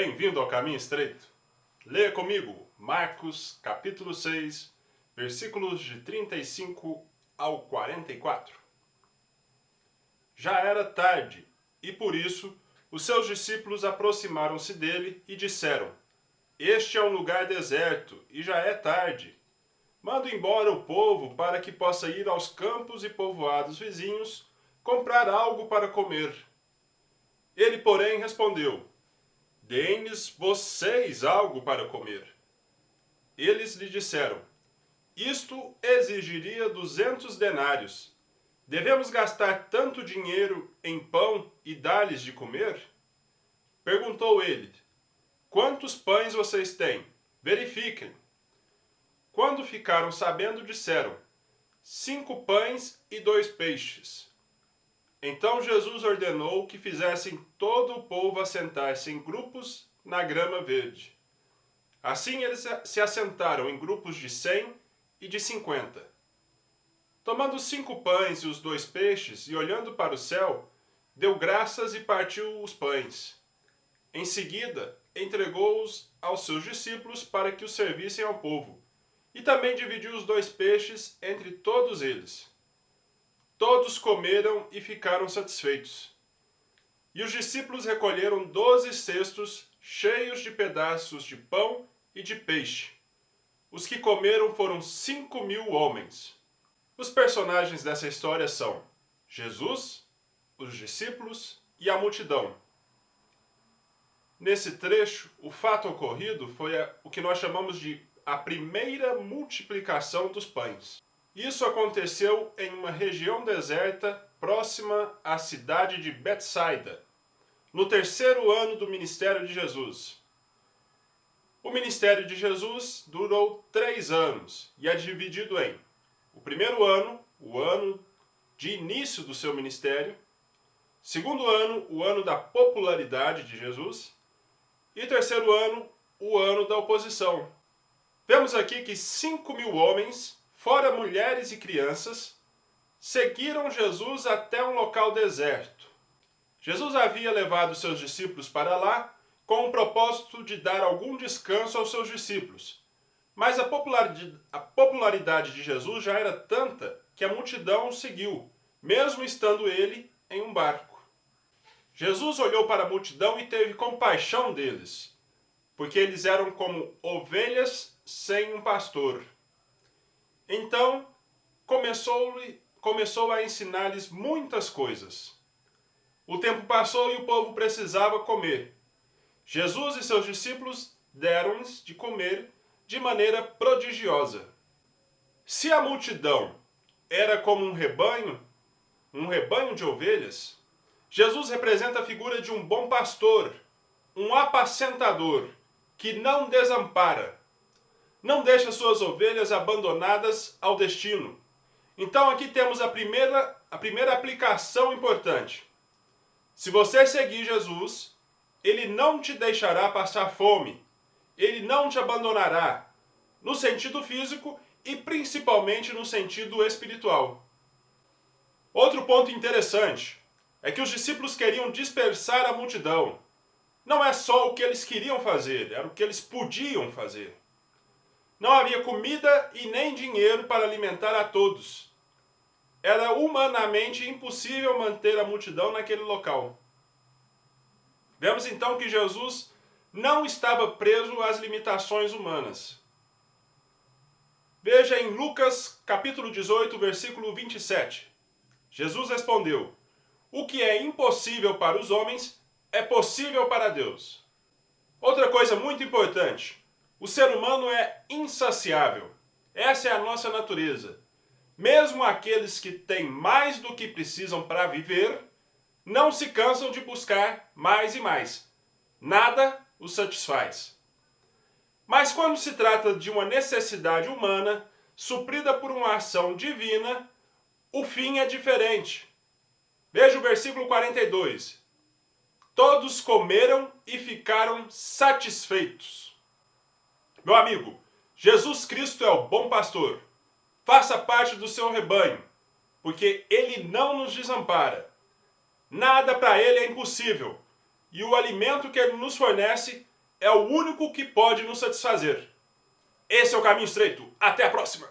Bem-vindo ao Caminho Estreito. Leia comigo Marcos, capítulo 6, versículos de 35 ao 44. Já era tarde, e por isso os seus discípulos aproximaram-se dele e disseram: Este é um lugar deserto, e já é tarde. Manda embora o povo para que possa ir aos campos e povoados vizinhos comprar algo para comer. Ele, porém, respondeu: Deem-lhes vocês algo para comer. Eles lhe disseram: Isto exigiria 200 denários. Devemos gastar tanto dinheiro em pão e dar-lhes de comer? Perguntou ele: Quantos pães vocês têm? Verifiquem. Quando ficaram sabendo, disseram: 5 pães e 2 peixes. Então Jesus ordenou que fizessem todo o povo assentar-se em grupos na grama verde. Assim eles se assentaram em grupos de 100 e de 50. Tomando os 5 pães e os 2 peixes, e olhando para o céu, deu graças e partiu os pães. Em seguida, entregou-os aos seus discípulos para que os servissem ao povo, e também dividiu os 2 peixes entre todos eles. Todos comeram e ficaram satisfeitos. E os discípulos recolheram 12 cestos cheios de pedaços de pão e de peixe. Os que comeram foram 5.000 homens. Os personagens dessa história são Jesus, os discípulos e a multidão. Nesse trecho, o fato ocorrido foi o que nós chamamos de a primeira multiplicação dos pães. Isso aconteceu em uma região deserta próxima à cidade de Betsaida, no 3º ano do ministério de Jesus. O ministério de Jesus durou 3 anos e é dividido em o primeiro ano, o ano de início do seu ministério, segundo ano, o ano da popularidade de Jesus, e terceiro ano, o ano da oposição. Vemos aqui que 5.000 homens, fora mulheres e crianças, seguiram Jesus até um local deserto. Jesus havia levado seus discípulos para lá com o propósito de dar algum descanso aos seus discípulos. Mas a popularidade de Jesus já era tanta que a multidão o seguiu, mesmo estando ele em um barco. Jesus olhou para a multidão e teve compaixão deles, porque eles eram como ovelhas sem um pastor. Então, começou a ensinar-lhes muitas coisas. O tempo passou e o povo precisava comer. Jesus e seus discípulos deram-lhes de comer de maneira prodigiosa. Se a multidão era como um rebanho de ovelhas, Jesus representa a figura de um bom pastor, um apacentador, que não desampara, não deixa suas ovelhas abandonadas ao destino. Então aqui temos a primeira aplicação importante. Se você seguir Jesus, ele não te deixará passar fome, ele não te abandonará, no sentido físico e principalmente no sentido espiritual. Outro ponto interessante é que os discípulos queriam dispersar a multidão. Não é só o que eles queriam fazer, era o que eles podiam fazer. Não havia comida e nem dinheiro para alimentar a todos. Era humanamente impossível manter a multidão naquele local. Vemos então que Jesus não estava preso às limitações humanas. Veja em Lucas capítulo 18, versículo 27. Jesus respondeu: O que é impossível para os homens é possível para Deus. Outra coisa muito importante: o ser humano é insaciável. Essa é a nossa natureza. Mesmo aqueles que têm mais do que precisam para viver, não se cansam de buscar mais e mais. Nada os satisfaz. Mas quando se trata de uma necessidade humana, suprida por uma ação divina, o fim é diferente. Veja o versículo 42. Todos comeram e ficaram satisfeitos. Meu amigo, Jesus Cristo é o bom pastor. Faça parte do seu rebanho, porque ele não nos desampara. Nada para ele é impossível, e o alimento que ele nos fornece é o único que pode nos satisfazer. Esse é o caminho estreito. Até a próxima!